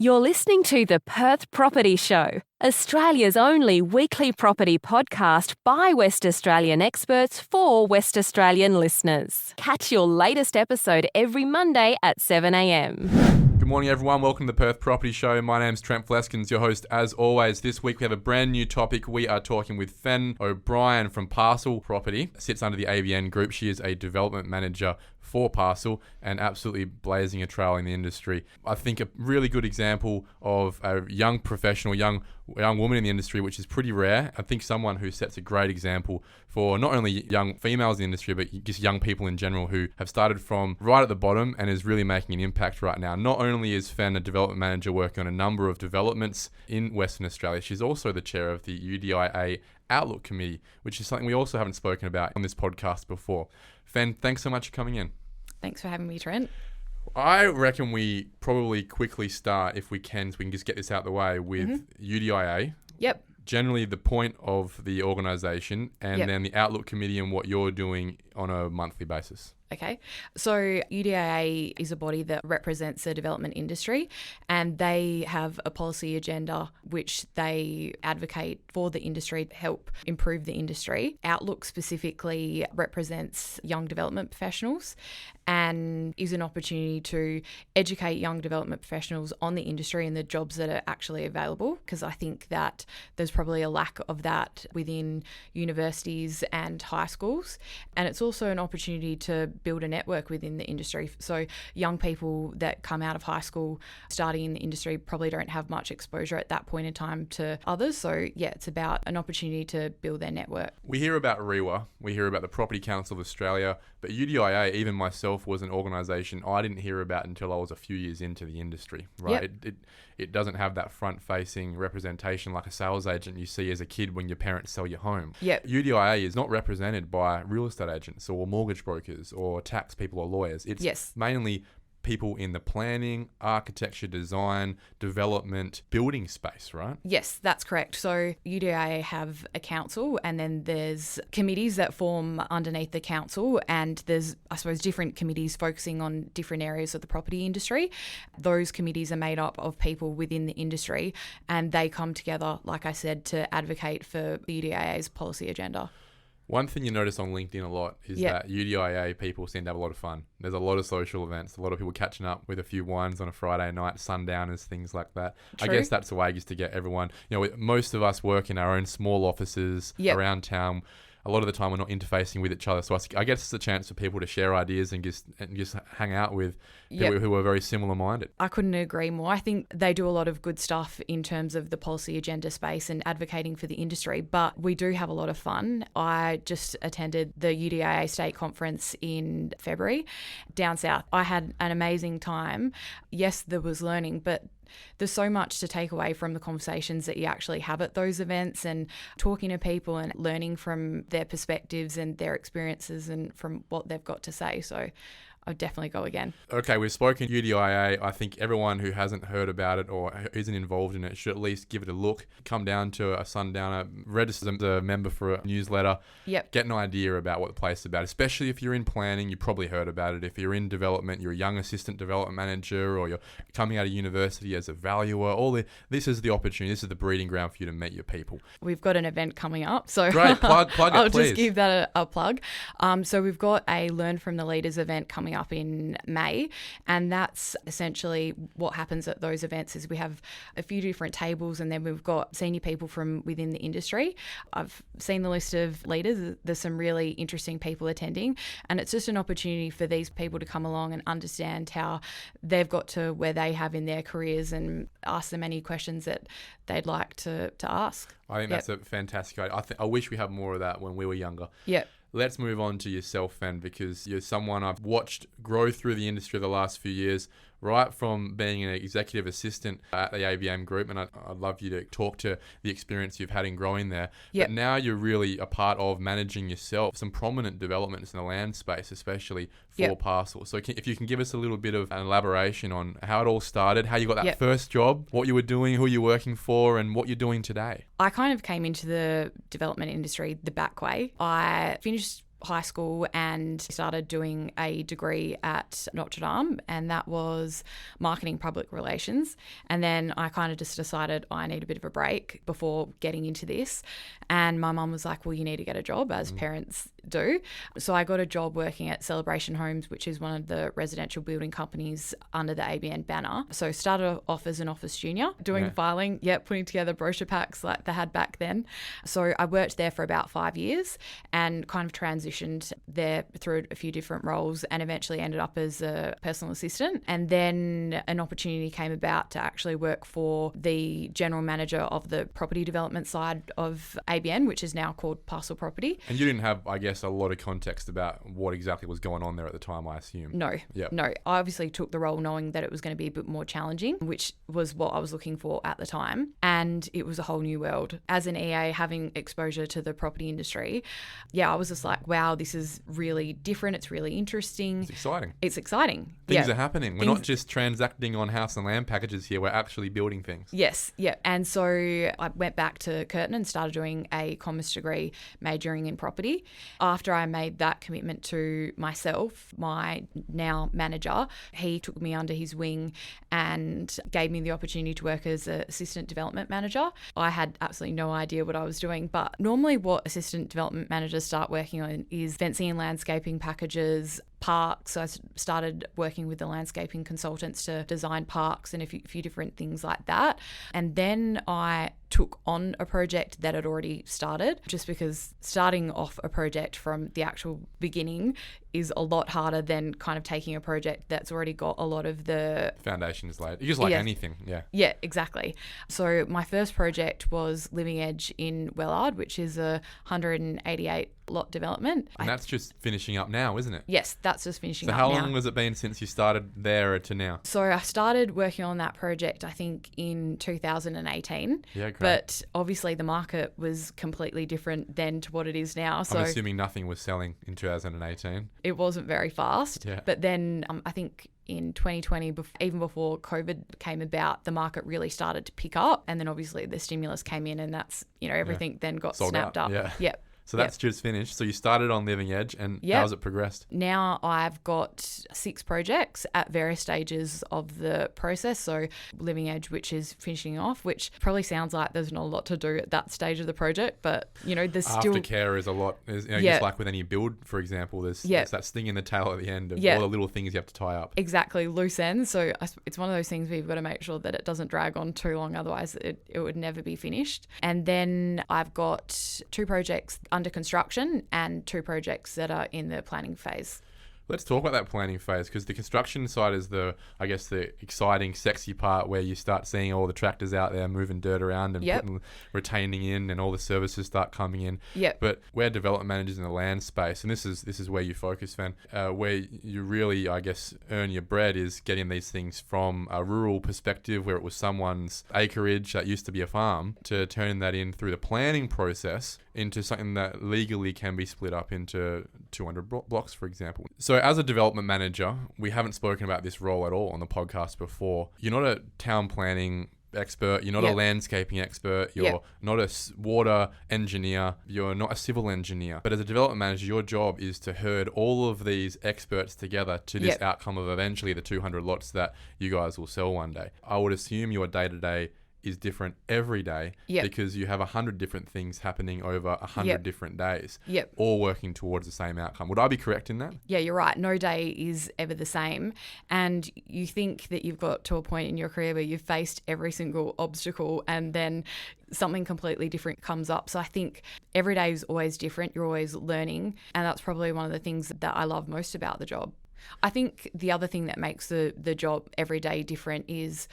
You're listening to the Perth Property Show, Australia's only weekly property podcast by West Australian experts for West Australian listeners. Catch your latest episode every Monday at 7 a.m. Good morning, everyone. Welcome to the Perth Property Show. My name's Trent Fleskens, your host as always. This week we have a brand new topic. We are talking with Fenualla O'Brien from Parcel Property. Sits under the ABN Group. She is a development manager for Parcel and absolutely blazing a trail in the industry. I think a really good example of a young professional, young woman in the industry, which is pretty rare. I think someone who sets a great example for not only young females in the industry, but just young people in general who have started from right at the bottom and is really making an impact right now. Not only is Fen a development manager working on a number of developments in Western Australia, she's also the chair of the UDIA Outlook Committee, which is something we also haven't spoken about on this podcast before. Fen, thanks so much for coming in. Thanks for having me, Trent. I reckon we probably quickly start, if we can, so we can just get this out of the way, with UDIA. Yep. Generally the point of the organisation and then the Outlook Committee and what you're doing on a monthly basis. Okay. So UDIA is a body that represents the development industry, and they have a policy agenda which they advocate for the industry to help improve the industry. Outlook specifically represents young development professionals and is an opportunity to educate young development professionals on the industry and the jobs that are actually available, because I think that there's probably a lack of that within universities and high schools. And it's also an opportunity to build a network within the industry. So young people that come out of high school starting in the industry probably don't have much exposure at that point in time to others. So yeah, it's about an opportunity to build their network. We hear about REWA, we hear about the Property Council of Australia, but UDIA, even myself, was an organisation I didn't hear about until I was a few years into the industry, right? Yep. It doesn't have that front-facing representation like a sales agent you see as a kid when your parents sell your home. Yep. UDIA is not represented by real estate agents or mortgage brokers or tax people or lawyers. It's mainly people in the planning, architecture, design, development, building space, right? Yes, that's correct. So UDIA have a council, and then there's committees that form underneath the council, and there's, I suppose, different committees focusing on different areas of the property industry. Those committees are made up of people within the industry, and they come together, like I said, to advocate for the UDIA's policy agenda. One thing you notice on LinkedIn a lot is that UDIA people seem to have a lot of fun. There's a lot of social events, a lot of people catching up with a few wines on a Friday night, sundowners, things like that. True. I guess that's the way just to get everyone, most of us work in our own small offices around town. A lot of the time we're not interfacing with each other. So I guess it's a chance for people to share ideas and just hang out with people who are very similar minded. I couldn't agree more. I think they do a lot of good stuff in terms of the policy agenda space and advocating for the industry, but we do have a lot of fun. I just attended the UDIA State Conference in February down south. I had an amazing time. Yes, there was learning, but there's so much to take away from the conversations that you actually have at those events, and talking to people and learning from their perspectives and their experiences and from what they've got to say. So I'd definitely go again. Okay, we've spoken UDIA. I think everyone who hasn't heard about it or isn't involved in it should at least give it a look. Come down to a sundowner, register as a member for a newsletter. Yep. Get an idea about what the place is about, especially if you're in planning. You probably heard about it. If you're in development, you're a young assistant development manager, or you're coming out of university as a valuer. This is the opportunity. This is the breeding ground for you to meet your people. We've got an event coming up. So great. Plug it, I'll please. Just give that a plug. So we've got a Learn from the Leaders event coming up in May, and that's essentially what happens at those events is we have a few different tables, and then we've got senior people from within the industry. I've seen the list of leaders. There's some really interesting people attending, and it's just an opportunity for these people to come along and understand how they've got to where they have in their careers and ask them any questions that they'd like to ask. I think that's a fantastic idea. I wish we had more of that when we were younger. Yep. Let's move on to yourself, Fen, because you're someone I've watched grow through the industry the last few years, right from being an executive assistant at the ABM Group, and I'd love you to talk to the experience you've had in growing there. Yep. But now you're really a part of managing yourself some prominent developments in the land space, especially for Parcel. So if you can give us a little bit of an elaboration on how it all started, how you got that first job, what you were doing, who you're working for, and what you're doing today. I kind of came into the development industry the back way. I finished high school and started doing a degree at Notre Dame, and that was marketing public relations. And then I kind of just decided I need a bit of a break before getting into this. And my mum was like, well, you need to get a job, as parents do. So I got a job working at Celebration Homes, which is one of the residential building companies under the ABN banner. So started off as an office junior, doing filing, putting together brochure packs like they had back then. So I worked there for about 5 years and kind of transitioned there through a few different roles and eventually ended up as a personal assistant. And then an opportunity came about to actually work for the general manager of the property development side of ABN, which is now called Parcel Property. And you didn't have, I guess, a lot of context about what exactly was going on there at the time, I assume. No. I obviously took the role knowing that it was going to be a bit more challenging, which was what I was looking for at the time. And it was a whole new world. As an EA, having exposure to the property industry, I was just like, wow, this is really different. It's really interesting. It's exciting. Things are happening. We're not just transacting on house and land packages here. We're actually building things. Yes. And so I went back to Curtin and started doing a commerce degree majoring in property. After I made that commitment to myself, my now manager, he took me under his wing and gave me the opportunity to work as an assistant development manager. I had absolutely no idea what I was doing, but normally what assistant development managers start working on is fencing and landscaping packages, parks. So I started working with the landscaping consultants to design parks and a few different things like that. And then I took on a project that had already started, just because starting off a project from the actual beginning is a lot harder than kind of taking a project that's already got a lot of the foundations laid. It's just like anything. Yeah, exactly. So my first project was Living Edge in Wellard, which is a 188 lot development. And that's just finishing up now, isn't it? Yes, that's just finishing up now. So how long has it been since you started there to now? So I started working on that project, I think, in 2018. Yeah, great. But obviously the market was completely different then to what it is now. So I'm assuming nothing was selling in 2018. It wasn't very fast. Yeah. But then I think in 2020, even before COVID came about, the market really started to pick up. And then obviously the stimulus came in and that's, everything then got sold snapped out. up. Yeah. So that's just finished. So you started on Living Edge, and how's it progressed? Now I've got 6 projects at various stages of the process. So Living Edge, which is finishing off, which probably sounds like there's not a lot to do at that stage of the project, but there's still aftercare is a lot. Just like with any build, for example, there's that sting in the tail at the end of all the little things you have to tie up. Exactly, loose ends. So it's one of those things where you've got to make sure that it doesn't drag on too long, otherwise it would never be finished. And then I've got 2 projects under construction and 2 projects that are in the planning phase. Let's talk about that planning phase, because the construction side is the exciting, sexy part where you start seeing all the tractors out there moving dirt around and putting retaining in, and all the services start coming in. But we're development managers in the land space, and this is where you focus, Fen. Where you really, I guess, earn your bread is getting these things from a rural perspective, where it was someone's acreage that used to be a farm, to turning that in through the planning process into something that legally can be split up into 200 blocks, for example. So as a development manager, we haven't spoken about this role at all on the podcast before. You're not a town planning expert, you're not a landscaping expert, you're not a water engineer, you're not a civil engineer. But as a development manager, your job is to herd all of these experts together to this outcome of eventually the 200 lots that you guys will sell one day. I would assume your day-to-day is different every day because you have 100 different things happening over 100 different days, all working towards the same outcome. Would I be correct in that? Yeah, you're right. No day is ever the same. And you think that you've got to a point in your career where you've faced every single obstacle and then something completely different comes up. So I think every day is always different. You're always learning. And that's probably one of the things that I love most about the job. I think the other thing that makes the job every day different is,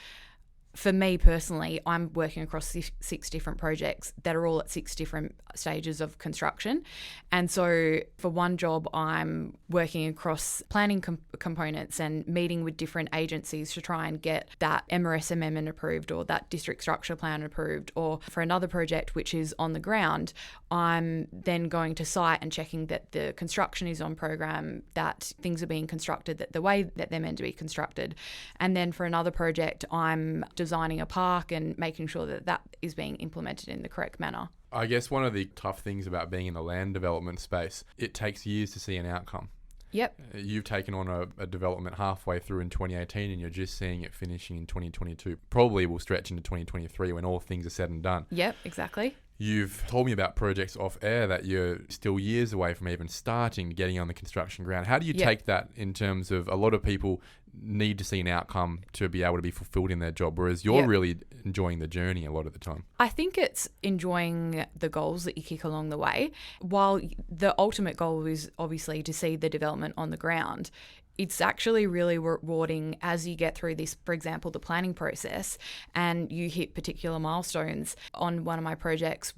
for me personally, I'm working across 6 different projects that are all at 6 different stages of construction. And so for one job, I'm working across planning components and meeting with different agencies to try and get that MRS amendment approved or that district structure plan approved. Or for another project, which is on the ground, I'm then going to site and checking that the construction is on program, that things are being constructed that the way that they're meant to be constructed. And then for another project, I'm designing designing a park and making sure that that is being implemented in the correct manner. I guess one of the tough things about being in the land development space, it takes years to see an outcome. Yep. You've taken on a development halfway through in 2018 and you're just seeing it finishing in 2022. Probably will stretch into 2023 when all things are said and done. Yep, exactly. You've told me about projects off air that you're still years away from even starting, getting on the construction ground. How do you take that in terms of a lot of people need to see an outcome to be able to be fulfilled in their job, whereas you're really enjoying the journey a lot of the time? I think it's enjoying the goals that you kick along the way. While the ultimate goal is obviously to see the development on the ground, it's actually really rewarding as you get through this, for example, the planning process, and you hit particular milestones. On one of my projects,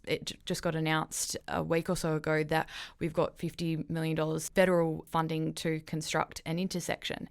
it just got announced a week or so ago that we've got $50 million federal funding to construct an intersection.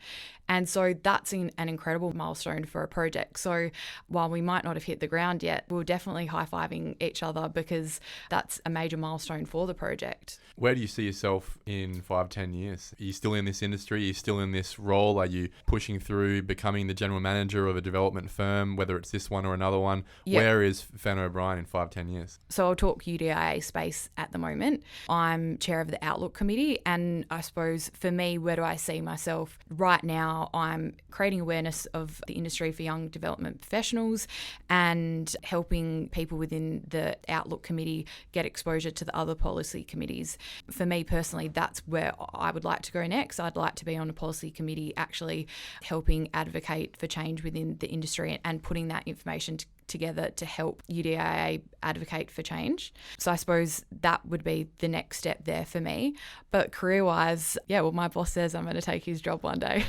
And so that's an incredible milestone for a project. So while we might not have hit the ground yet, we're definitely high-fiving each other because that's a major milestone for the project. Where do you see yourself in 5-10 years? Are you still in this industry? Are you still in this role? Are you pushing through becoming the general manager of a development firm, whether it's this one or another one? Yep. Where is Fenualla O'Brien in 5-10 years? So I'll talk UDIA space at the moment. I'm chair of the Outlook Committee, and I suppose for me, where do I see myself right now? I'm creating awareness of the industry for young development professionals and helping people within the Outlook Committee get exposure to the other policy committees. For me personally, that's where I would like to go next. I'd like to be on a policy committee actually helping advocate for change within the industry and putting that information together to help UDIA advocate for change. So I suppose that would be the next step there for me. But career-wise, my boss says I'm going to take his job one day.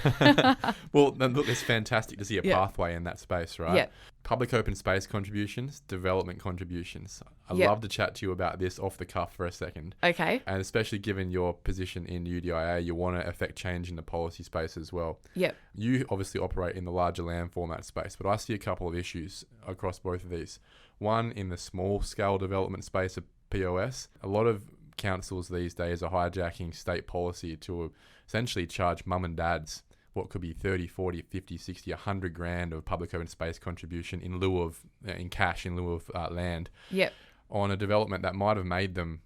Well, look, it's fantastic to see a pathway in that space, right? Yeah. Public open space contributions, development contributions. I'd love to chat to you about this off the cuff for a second. Okay. And especially given your position in UDIA, you want to affect change in the policy space as well. Yep. You obviously operate in the larger land format space, but I see a couple of issues across both of these. One, in the small scale development space of POS, a lot of councils these days are hijacking state policy to essentially charge mum and dads what could be 30, 40, 50, 60, 100 grand of public open space contribution in lieu of, in cash, in lieu of land. Yep. On a development that might have made them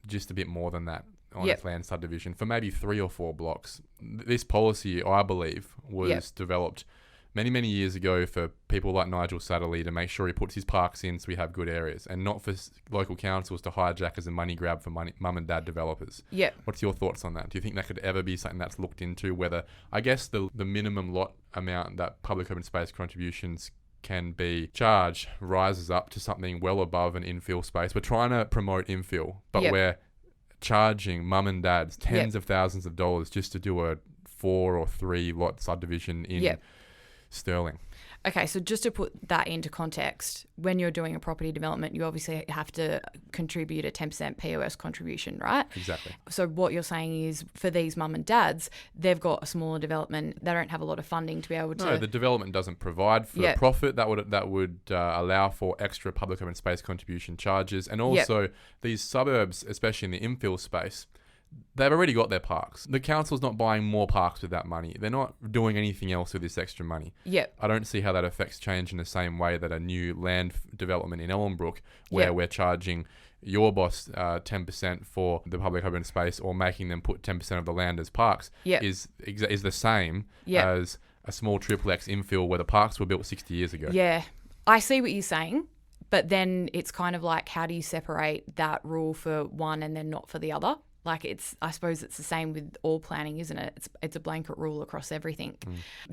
just a bit more than that on its land subdivision for maybe 3 or 4 blocks. This policy, I believe, was developed many, many years ago for people like Nigel Satterley to make sure he puts his parks in so we have good areas, and not for local councils to hijack as a money grab for mum and dad developers. Yep. What's your thoughts on that? Do you think that could ever be something that's looked into, whether, I guess, the minimum lot amount that public open space contributions can be charged rises up to something well above an infill space? We're trying to promote infill, but we're charging mum and dads tens of thousands of dollars just to do a 4 or 3 lot subdivision in Sterling. Okay, so just to put that into context, when you're doing a property development, you obviously have to contribute a 10% POS contribution, right? Exactly. So what you're saying is for these mum and dads, they've got a smaller development. They don't have a lot of funding to be able to... No, the development doesn't provide for profit. That would allow for extra public open space contribution charges. And also these suburbs, especially in the infill space, they've already got their parks. The council's not buying more parks with that money. They're not doing anything else with this extra money. Yep. I don't see how that affects change in the same way that a new land development in Ellenbrook, where we're charging your boss 10% for the public open space, or making them put 10% of the land as parks, is the same as a small triplex infill where the parks were built 60 years ago. Yeah, I see what you're saying. But then it's kind of like, how do you separate that rule for one and then not for the other? Like I suppose it's the same with all planning, isn't it? It's a blanket rule across everything.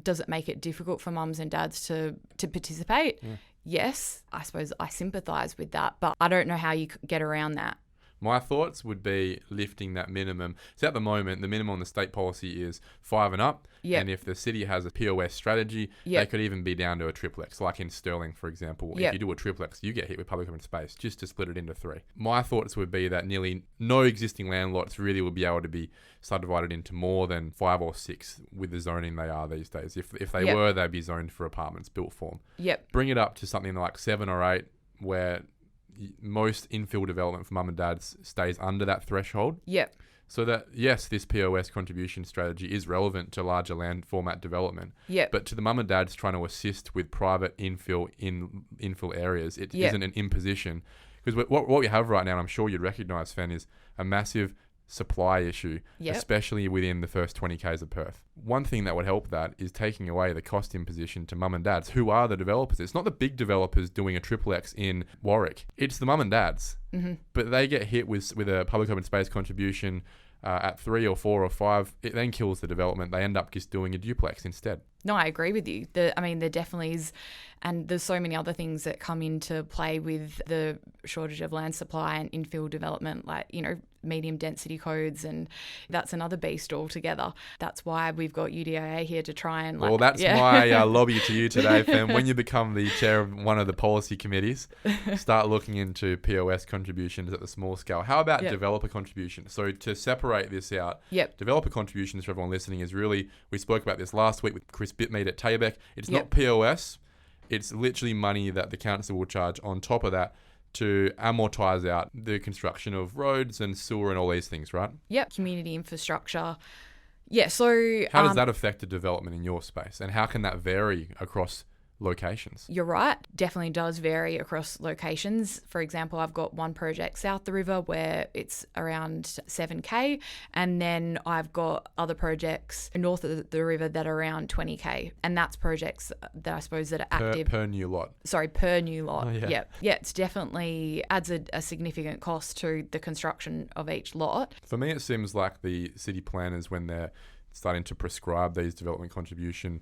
Does it make it difficult for mums and dads to participate? Yes, I suppose I sympathise with that, but I don't know how you get around that. My thoughts would be lifting that minimum. So at the moment, the minimum on the state policy is 5 and up. Yep. And if the city has a POS strategy, they could even be down to a triplex. Like in Sterling, for example, if you do a triplex, you get hit with public open space just to split it into 3. My thoughts would be that nearly no existing land lots really would be able to be subdivided into more than 5 or 6 with the zoning they are these days. If they were, they'd be zoned for apartments, built form. Yep. Bring it up to something like 7 or 8 where most infill development for mum and dads stays under that threshold. Yep. So that, yes, this POS contribution strategy is relevant to larger land format development. Yep. But to the mum and dads trying to assist with private infill in infill areas, it isn't an imposition. Because what we have right now, and I'm sure you'd recognise, Fen, is a massive supply issue, especially within the first 20 k's of Perth. One thing that would help that is taking away the cost imposition to mum and dads, who are the developers. It's not the big developers doing a triple X in Warwick. It's the mum and dads. Mm-hmm. But they get hit with a public open space contribution at 3 or 4 or 5. It then kills the development. They end up just doing a duplex instead. No, I agree with you. There definitely is, and there's so many other things that come into play with the shortage of land supply and infill development, like, medium density codes, and that's another beast altogether. That's why we've got UDIA here to try and my lobby to you today, Fem. When you become the chair of one of the policy committees, start looking into POS contributions at the small scale. How about developer contributions? So to separate this out, developer contributions for everyone listening is really, we spoke about this last week with Chris Bitmead at Taybeck. It's not POS. It's literally money that the council will charge on top of that to amortise out the construction of roads and sewer and all these things, right? Yep, community infrastructure. Yeah, so... How does that affect the development in your space, and how can that vary across locations? You're right. Definitely does vary across locations. For example, I've got one project south the river where it's around 7k, and then I've got other projects north of the river that are around 20k, and that's projects that I suppose that are active per new lot. Sorry, per new lot. Oh, yeah. Yep. Yeah, it's definitely adds a significant cost to the construction of each lot. For me, it seems like the city planners, when they're starting to prescribe these development contribution,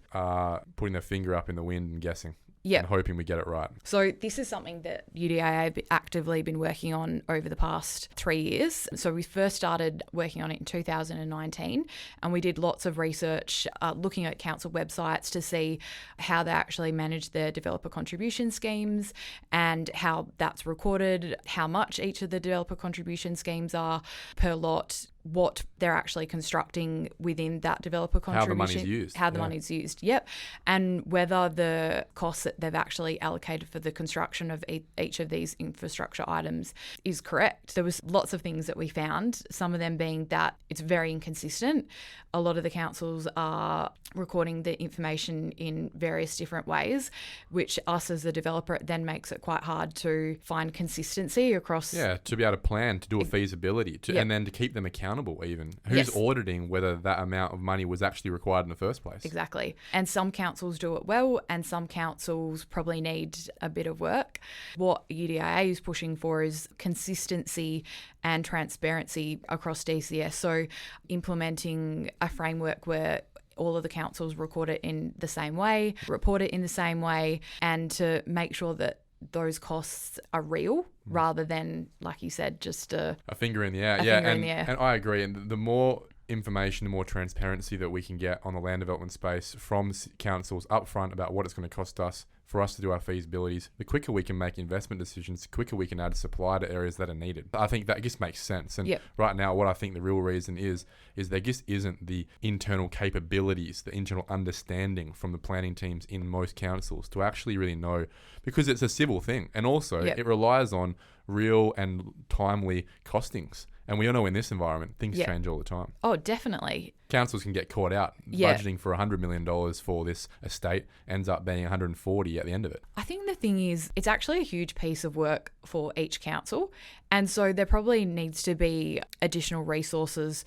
putting their finger up in the wind and guessing. And hoping we get it right. So this is something that UDIA have actively been working on over the past 3 years. So we first started working on it in 2019, and we did lots of research looking at council websites to see how they actually manage their developer contribution schemes and how that's recorded, how much each of the developer contribution schemes are per lot, what they're actually constructing within that developer contribution. How the money's used. How the money's used, yep. And whether the costs that they've actually allocated for the construction of each of these infrastructure items is correct. There was lots of things that we found, some of them being that it's very inconsistent. A lot of the councils are recording the information in various different ways, which us as the developer, it then makes it quite hard to find consistency across... Yeah, to be able to plan, to do a feasibility, and then to keep them accountable even. Who's auditing whether that amount of money was actually required in the first place? Exactly. And some councils do it well, and some councils probably need a bit of work. What UDIA is pushing for is consistency and transparency across DCS. So implementing a framework where all of the councils record it in the same way, report it in the same way, and to make sure that those costs are real rather than, like you said, just a finger in the air. And I agree. And the more information, the more transparency that we can get on the land development space from councils upfront about what it's going to cost us for us to do our feasibilities, the quicker we can make investment decisions, the quicker we can add supply to areas that are needed. I think that just makes sense. And right now, what I think the real reason is there just isn't the internal capabilities, the internal understanding from the planning teams in most councils to actually really know, because it's a civil thing. And also it relies on real and timely costings. And we all know in this environment, things change all the time. Oh, definitely. Councils can get caught out. Budgeting for $100 million for this estate ends up being 140 at the end of it. I think the thing is, it's actually a huge piece of work for each council. And so there probably needs to be additional resources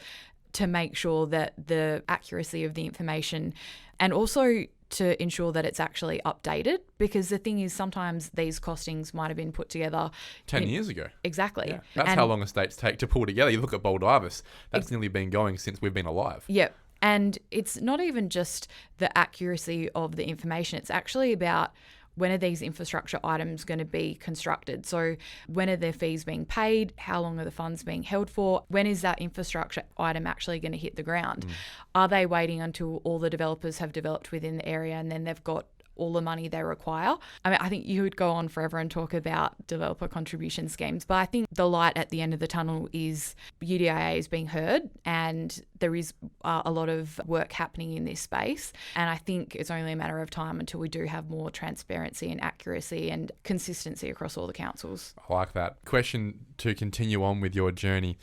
to make sure that the accuracy of the information, and also to ensure that it's actually updated, because the thing is, sometimes these costings might have been put together 10 years ago. Exactly. Yeah. That's how long estates take to pull together. You look at Baldivis, that's nearly been going since we've been alive. Yep. And it's not even just the accuracy of the information, it's actually about when are these infrastructure items going to be constructed? So when are their fees being paid? How long are the funds being held for? When is that infrastructure item actually going to hit the ground? Are they waiting until all the developers have developed within the area and then they've got all the money they require. I mean, I think you would go on forever and talk about developer contribution schemes, but I think the light at the end of the tunnel is UDIA is being heard, and there is a lot of work happening in this space. And I think it's only a matter of time until we do have more transparency and accuracy and consistency across all the councils. I like that. Question to continue on with your journey.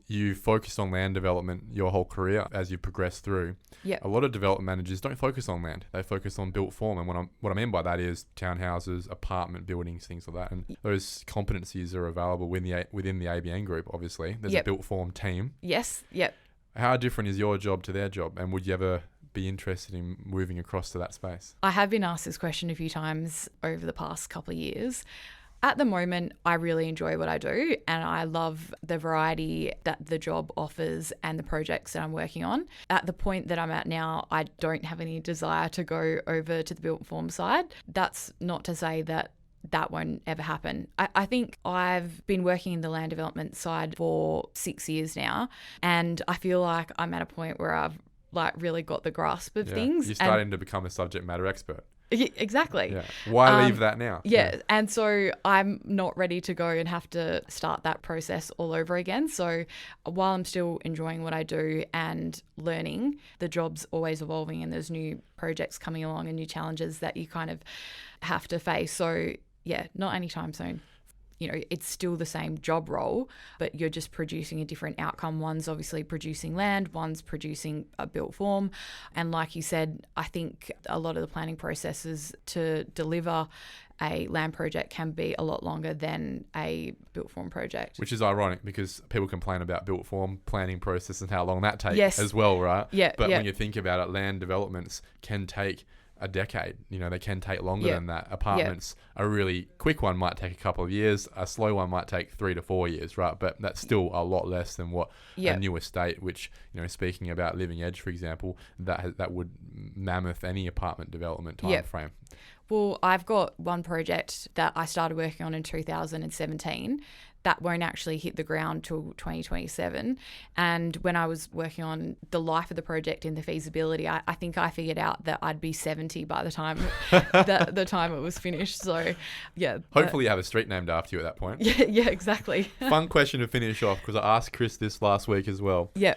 You focused on land development your whole career as you progress through. Yeah. A lot of development managers don't focus on land. They focus on built form. And what I mean by that is townhouses, apartment buildings, things like that. And those competencies are available within the ABN group, obviously. There's a built form team. Yes. Yep. How different is your job to their job? And would you ever be interested in moving across to that space? I have been asked this question a few times over the past couple of years. At the moment, I really enjoy what I do, and I love the variety that the job offers and the projects that I'm working on. At the point that I'm at now, I don't have any desire to go over to the built form side. That's not to say that won't ever happen. I think I've been working in the land development side for 6 years now, and I feel like I'm at a point where I've really got the grasp of things. You're starting to become a subject matter expert. Exactly. Yeah. Why leave that now? Yeah. And so I'm not ready to go and have to start that process all over again. So while I'm still enjoying what I do and learning, the job's always evolving and there's new projects coming along and new challenges that you kind of have to face. So yeah, not anytime soon. It's still the same job role, but you're just producing a different outcome. One's obviously producing land, one's producing a built form. And like you said, I think a lot of the planning processes to deliver a land project can be a lot longer than a built form project. Which is ironic because people complain about built form planning process and how long that takes as well, right? Yeah. But when you think about it, land developments can take a decade. They can take longer than that. Apartments, a really quick one might take a couple of years. A slow one might take 3 to 4 years, right? But that's still a lot less than what a new estate, which, speaking about Living Edge, for example, that would mammoth any apartment development time frame. Well, I've got one project that I started working on in 2017 that won't actually hit the ground till 2027. And when I was working on the life of the project in the feasibility, I think I figured out that I'd be 70 by the time the time it was finished. So, yeah. Hopefully you have a street named after you at that point. Yeah, exactly. Fun question to finish off, because I asked Chris this last week as well. Yeah.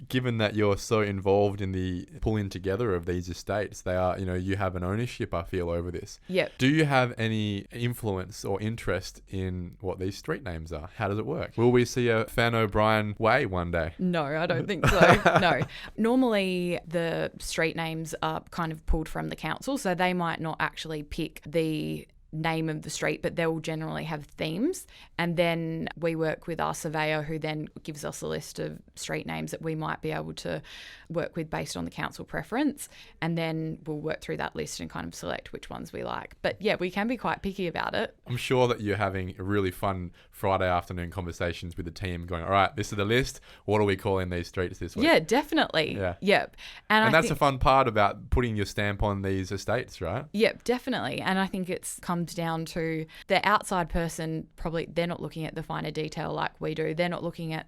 Given that you're so involved in the pulling together of these estates, they are, you have an ownership, I feel, over this. Yep. Do you have any influence or interest in what these street names are? How does it work? Will we see a Fenualla O'Brien Way one day? No, I don't think so. No. Normally, the street names are kind of pulled from the council, so they might not actually pick the name of the street, but they will generally have themes. And then we work with our surveyor, who then gives us a list of street names that we might be able to work with based on the council preference. And then we'll work through that list and kind of select which ones we like. But yeah, we can be quite picky about it. I'm sure that you're having a really fun Friday afternoon conversations with the team going, all right, this is the list. What are we calling these streets this week? Yeah, definitely. Yeah. Yep. And that's the fun part about putting your stamp on these estates, right? Yep, definitely. And I think it's comes down to the outside person, probably they're not looking at the finer detail like we do. They're not looking at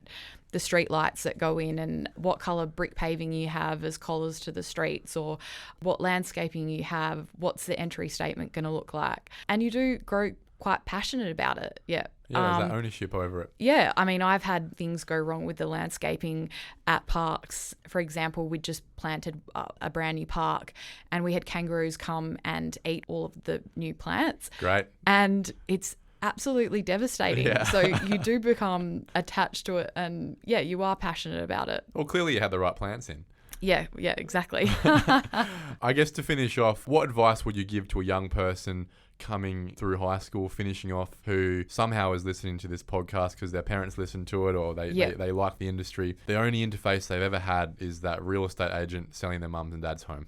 the street lights that go in and what colour brick paving you have as collars to the streets, or what landscaping you have, what's the entry statement going to look like. And you do grow quite passionate about it. Yeah. Yeah, there's that ownership over it. Yeah, I mean, I've had things go wrong with the landscaping at parks. For example, we just planted a brand new park and we had kangaroos come and eat all of the new plants. Great. And it's absolutely devastating. Yeah. So you do become attached to it and, yeah, you are passionate about it. Well, clearly you had the right plants in. Yeah, exactly. I guess to finish off, what advice would you give to a young person coming through high school, finishing off, who somehow is listening to this podcast because their parents listen to it or they like the industry? The only interface they've ever had is that real estate agent selling their mums and dad's home.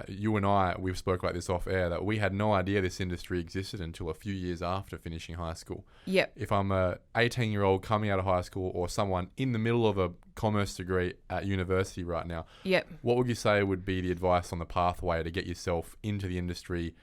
You and I, we've spoke like this off air, that we had no idea this industry existed until a few years after finishing high school. Yep. If I'm a 18-year-old coming out of high school or someone in the middle of a commerce degree at university right now, what would you say would be the advice on the pathway to get yourself into the industry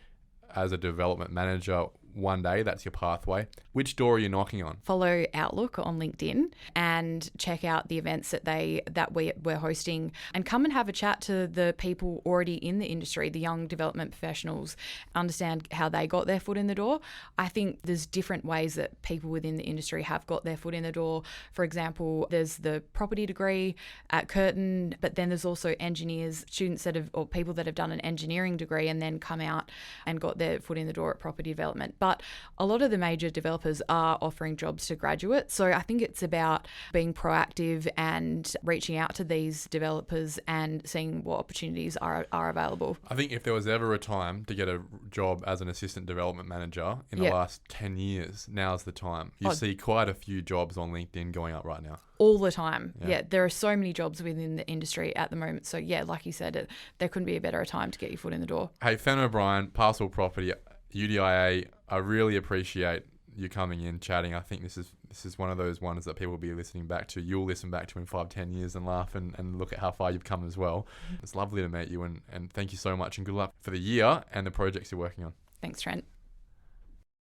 as a development manager? one day that's your pathway. Which door are you knocking on? Follow Outlook on LinkedIn and check out the events that we're hosting, and come and have a chat to the people already in the industry, the young development professionals, understand how they got their foot in the door. I think there's different ways that people within the industry have got their foot in the door. For example, there's the property degree at Curtin, but then there's also engineers, students or people that have done an engineering degree and then come out and got their foot in the door at property development. But a lot of the major developers are offering jobs to graduates. So I think it's about being proactive and reaching out to these developers and seeing what opportunities are available. I think if there was ever a time to get a job as an assistant development manager in the last 10 years, now's the time. You see quite a few jobs on LinkedIn going up right now. All the time. Yeah, there are so many jobs within the industry at the moment. So yeah, like you said, there couldn't be a better time to get your foot in the door. Hey, Fenualla O'Brien, Parcel Property, UDIA, I really appreciate you coming in, chatting. I think this is one of those ones that people will be listening back to. You'll listen back to in 5-10 years and laugh and look at how far you've come as well. It's lovely to meet you, and thank you so much, and good luck for the year and the projects you're working on. Thanks, Trent.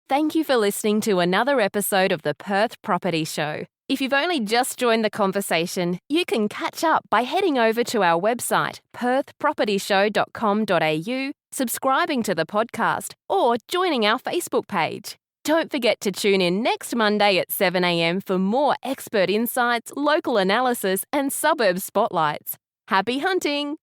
Thank you for listening to another episode of the Perth Property Show. If you've only just joined the conversation, you can catch up by heading over to our website, perthpropertyshow.com.au, subscribing to the podcast, or joining our Facebook page. Don't forget to tune in next Monday at 7 a.m. for more expert insights, local analysis, and suburb spotlights. Happy hunting!